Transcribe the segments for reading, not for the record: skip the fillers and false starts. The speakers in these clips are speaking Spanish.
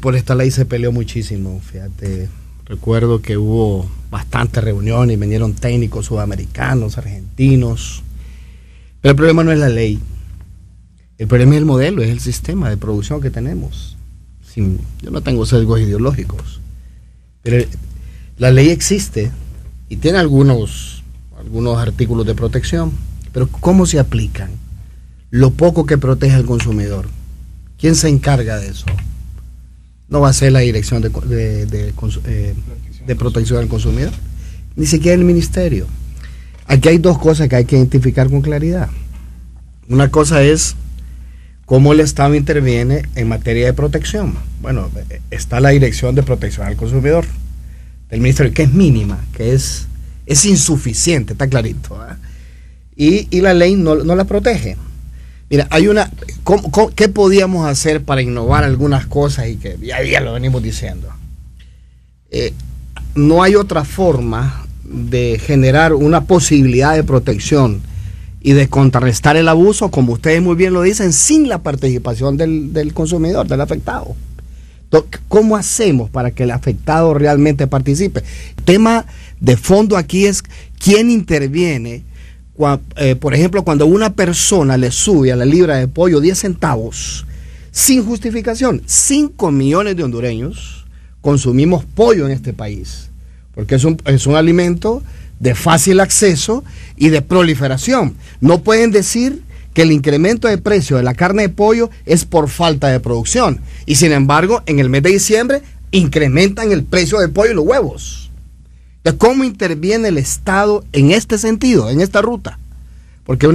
Por esta ley se peleó muchísimo, fíjate. Recuerdo que hubo bastantes reuniones, vinieron técnicos sudamericanos, argentinos. Pero el problema no es la ley. El problema es el modelo, es el sistema de producción que tenemos. Yo no tengo sesgos ideológicos. Pero la ley existe y tiene algunos artículos de protección. Pero ¿cómo se aplican? Lo poco que protege al consumidor. ¿Quién se encarga de eso? No va a ser la Dirección de Protección al Consumidor, ni siquiera el Ministerio. Aquí hay dos cosas que hay que identificar con claridad. Una cosa es cómo el Estado interviene en materia de protección. Bueno, está la Dirección de Protección al Consumidor del Ministerio, que es mínima, que es insuficiente, está clarito, ¿eh? Y la ley no la protege. Mira, ¿qué podíamos hacer para innovar algunas cosas y que ya lo venimos diciendo? No hay otra forma de generar una posibilidad de protección y de contrarrestar el abuso, como ustedes muy bien lo dicen, sin la participación del consumidor, del afectado. Entonces, ¿cómo hacemos para que el afectado realmente participe? El tema de fondo aquí es quién interviene. Por ejemplo, cuando una persona le sube a la libra de pollo 10 centavos, sin justificación, 5 millones de hondureños consumimos pollo en este país, porque es un alimento de fácil acceso y de proliferación. No pueden decir que el incremento de precio de la carne de pollo es por falta de producción, y sin embargo, en el mes de diciembre incrementan el precio del pollo y los huevos. ¿Cómo interviene el Estado en este sentido, en esta ruta? Porque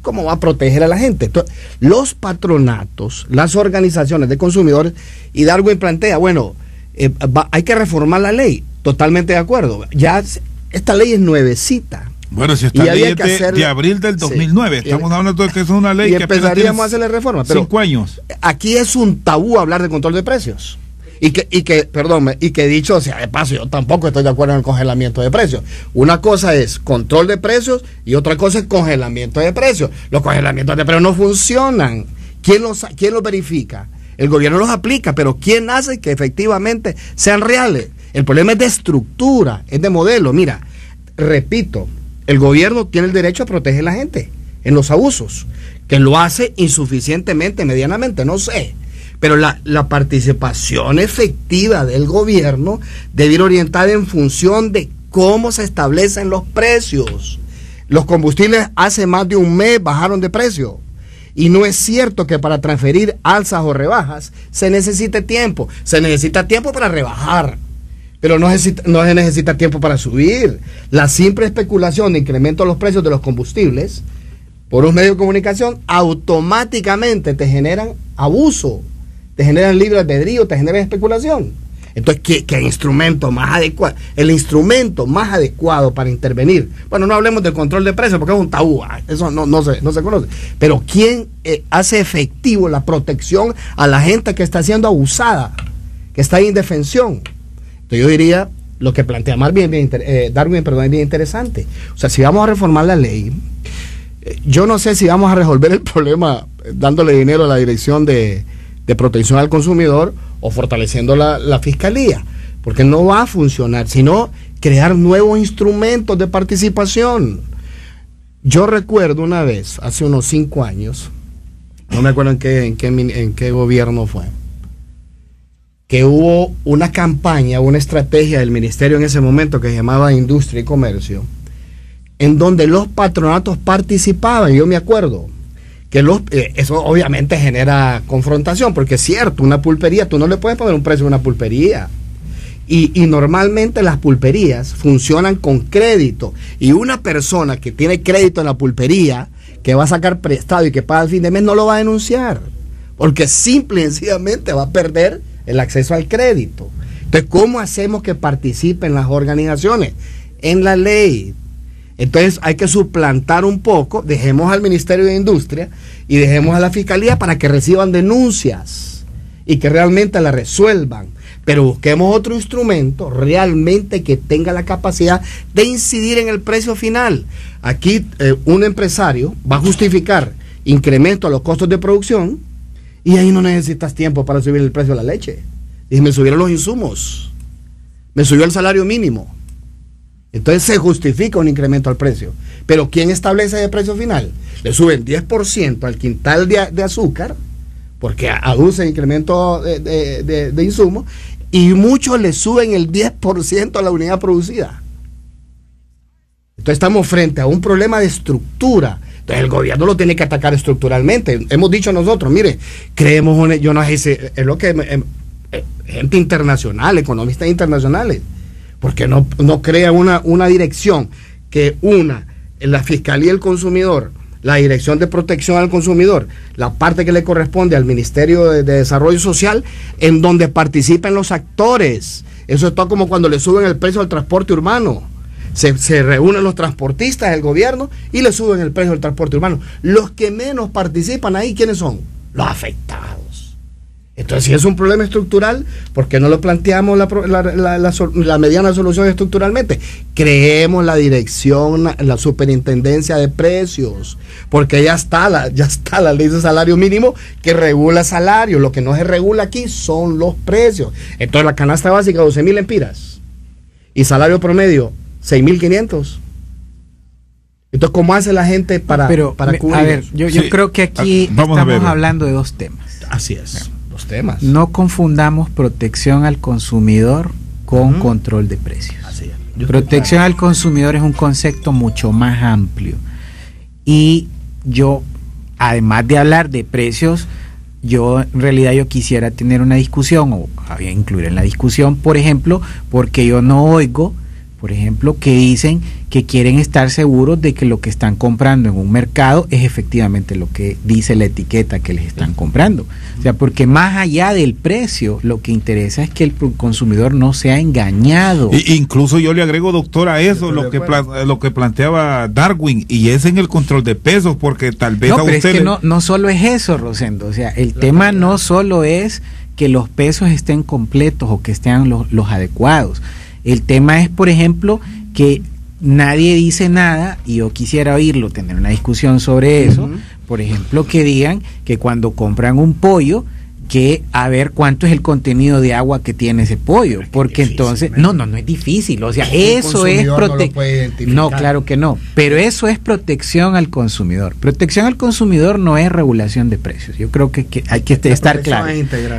¿cómo va a proteger a la gente? Entonces, los patronatos, las organizaciones de consumidores, y Darwin plantea, bueno, hay que reformar la ley. Totalmente de acuerdo. Ya esta ley es nuevecita. Bueno, si esta ley es de abril del 2009, sí, estamos hablando de que es una ley y que empezaríamos a hacerle reforma. Pero 5 años. Aquí es un tabú hablar de control de precios. Y que dicho sea de paso, yo tampoco estoy de acuerdo en el congelamiento de precios. Una cosa es control de precios y otra cosa es congelamiento de precios. Los congelamientos de precios no funcionan. ¿Quién los verifica? El gobierno los aplica, pero ¿quién hace que efectivamente sean reales? El problema es de estructura, es de modelo. Mira, repito, el gobierno tiene el derecho a proteger a la gente en los abusos, que lo hace insuficientemente, medianamente, no sé. Pero la participación efectiva del gobierno debe ir orientada en función de cómo se establecen los precios. Los combustibles hace más de un mes bajaron de precio. Y no es cierto que para transferir alzas o rebajas se necesite tiempo. Se necesita tiempo para rebajar, pero no se necesita tiempo para subir. La simple especulación de incremento de los precios de los combustibles por un medio de comunicación automáticamente te generan abuso, te generan libre albedrío, te generan especulación. Entonces, ¿qué instrumento más adecuado? El instrumento más adecuado para intervenir. Bueno, no hablemos del control de precios porque es un tabú, eso no se conoce. Pero ¿quién hace efectivo la protección a la gente que está siendo abusada, que está en indefensión? Entonces yo diría, lo que plantea Darwin, es bien interesante. O sea, si vamos a reformar la ley, yo no sé si vamos a resolver el problema dándole dinero a la Dirección de Protección al Consumidor o fortaleciendo la Fiscalía, porque no va a funcionar, sino crear nuevos instrumentos de participación. Yo recuerdo una vez, hace unos 5 años, no me acuerdo en qué gobierno fue, que hubo una campaña, una estrategia del ministerio en ese momento que se llamaba Industria y Comercio, en donde los patronatos participaban. Yo me acuerdo que eso obviamente genera confrontación, porque es cierto, una pulpería, tú no le puedes poner un precio a una pulpería, y normalmente las pulperías funcionan con crédito, y una persona que tiene crédito en la pulpería, que va a sacar prestado y que paga al fin de mes, no lo va a denunciar, porque simple y sencillamente va a perder el acceso al crédito. Entonces, ¿cómo hacemos que participen las organizaciones? En la ley. Entonces hay que suplantar un poco, dejemos al Ministerio de Industria y dejemos a la Fiscalía para que reciban denuncias y que realmente la resuelvan, pero busquemos otro instrumento realmente que tenga la capacidad de incidir en el precio final. Aquí un empresario va a justificar incremento a los costos de producción Y ahí no necesitas tiempo para subir el precio de la leche. Y me subieron los insumos, me subió el salario mínimo. Entonces se justifica un incremento al precio. Pero ¿quién establece el precio final? Le suben 10% al quintal de azúcar, porque aduce incremento de insumos, y muchos le suben el 10% a la unidad producida. Entonces estamos frente a un problema de estructura. Entonces el gobierno lo tiene que atacar estructuralmente. Hemos dicho nosotros, mire, creemos, yo no sé, es lo que gente internacional, economistas internacionales, porque no crea una dirección que una la Fiscalía del Consumidor, la Dirección de Protección al Consumidor, la parte que le corresponde al Ministerio de Desarrollo Social, en donde participen los actores. Eso está como cuando le suben el precio al transporte urbano. Se reúnen los transportistas del gobierno y le suben el precio del transporte urbano. Los que menos participan ahí, ¿quiénes son? Los afectados. Entonces, si es un problema estructural, ¿por qué no lo planteamos la mediana solución estructuralmente? Creemos la dirección, la superintendencia de precios, porque ya está la ley de salario mínimo que regula salario. Lo que no se regula aquí son los precios. Entonces, la canasta básica, 12.000 lempiras, y salario promedio, 6.500. Entonces, ¿cómo hace la gente para cubrir? A ver, yo creo que aquí estamos hablando de dos temas. Así es. Temas. No confundamos protección al consumidor con control de precios. Así es. Protección al consumidor es un concepto mucho más amplio. Y yo, además de hablar de precios, en realidad quisiera tener una discusión, o incluir en la discusión, por ejemplo, porque yo no oigo, por ejemplo, que dicen que quieren estar seguros de que lo que están comprando en un mercado es efectivamente lo que dice la etiqueta que les están comprando. O sea, porque más allá del precio, lo que interesa es que el consumidor no sea engañado. Incluso yo le agrego, doctor, a eso lo que planteaba Darwin, y es en el control de pesos, porque tal vez a usted... Es que no solo es eso, Rosendo. O sea, el tema no solo es que los pesos estén completos o que estén los adecuados. El tema es, por ejemplo, que nadie dice nada, y yo quisiera oírlo, tener una discusión sobre eso. Por ejemplo, que digan que cuando compran un pollo, que a ver cuánto es el contenido de agua que tiene ese pollo, porque entonces no es difícil, o sea, eso es protección. No, claro que no, pero eso es protección al consumidor. Protección al consumidor no es regulación de precios. Yo creo que hay que estar claro.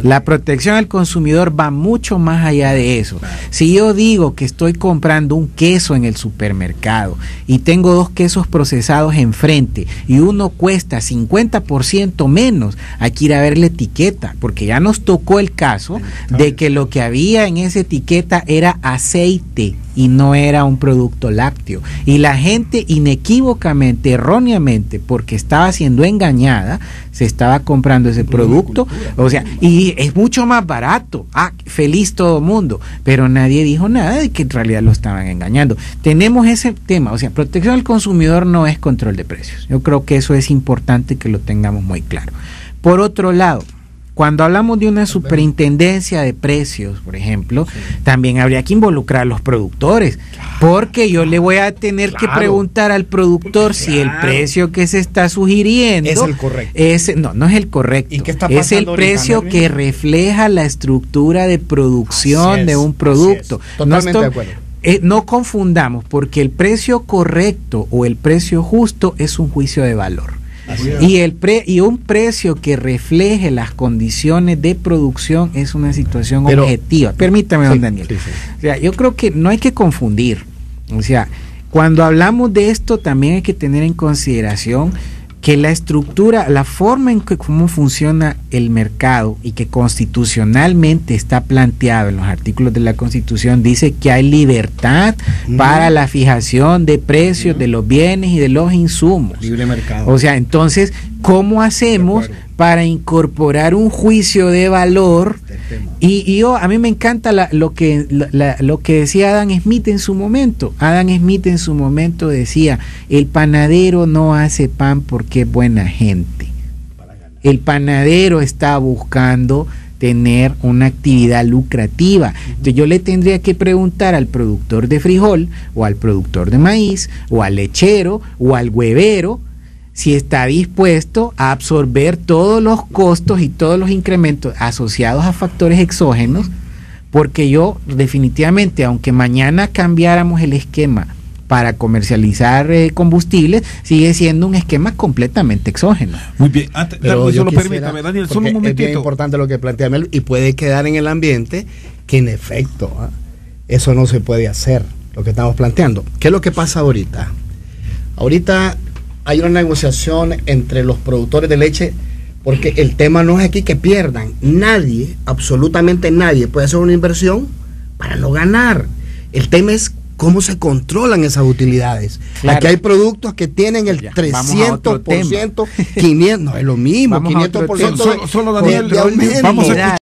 La protección al consumidor va mucho más allá de eso. Si yo digo que estoy comprando un queso en el supermercado y tengo 2 quesos procesados enfrente y uno cuesta 50% menos, hay que ir a ver la etiqueta, porque ya nos tocó el caso de que lo que había en esa etiqueta era aceite y no era un producto lácteo, y la gente inequívocamente, erróneamente, porque estaba siendo engañada, se estaba comprando ese producto, o sea, y es mucho más barato, feliz todo mundo, pero nadie dijo nada de que en realidad lo estaban engañando. Tenemos ese tema, o sea, protección al consumidor no es control de precios. Yo creo que eso es importante que lo tengamos muy claro. Por otro lado, cuando hablamos de una superintendencia de precios, por ejemplo, también habría que involucrar a los productores, porque yo le voy a tener que preguntar al productor si el precio que se está sugiriendo es el correcto. No es el correcto. ¿Y qué está pasando? Es el precio que refleja la estructura de producción de un producto. Totalmente de acuerdo. No confundamos, porque el precio correcto o el precio justo es un juicio de valor. Y un precio que refleje las condiciones de producción es una situación objetiva. Permítame, don Daniel. O sea, yo creo que no hay que confundir. O sea, cuando hablamos de esto, también hay que tener en consideración que la estructura, la forma en que cómo funciona el mercado, y que constitucionalmente está planteado en los artículos de la Constitución, dice que hay libertad para la fijación de precios de los bienes y de los insumos. Libre mercado. O sea, entonces, ¿cómo hacemos para incorporar un juicio de valor? Y a mí me encanta lo que decía Adam Smith en su momento. Adam Smith en su momento decía: el panadero no hace pan porque es buena gente. El panadero está buscando tener una actividad lucrativa. Entonces yo le tendría que preguntar al productor de frijol, o al productor de maíz, o al lechero, o al huevero, si está dispuesto a absorber todos los costos y todos los incrementos asociados a factores exógenos, porque yo definitivamente, aunque mañana cambiáramos el esquema para comercializar combustibles, sigue siendo un esquema completamente exógeno. Muy bien, pero solo permítame, Daniel, solo un momentito. Es bien importante lo que plantea Mel, y puede quedar en el ambiente que en efecto eso no se puede hacer, lo que estamos planteando. ¿Qué es lo que pasa ahorita? Ahorita hay una negociación entre los productores de leche, porque el tema no es aquí que pierdan. Nadie, absolutamente nadie, puede hacer una inversión para no ganar. El tema es cómo se controlan esas utilidades. Claro. Aquí hay productos que tienen el 300%, 500%, no es lo mismo, 500% solo Daniel, de aumento. Vamos a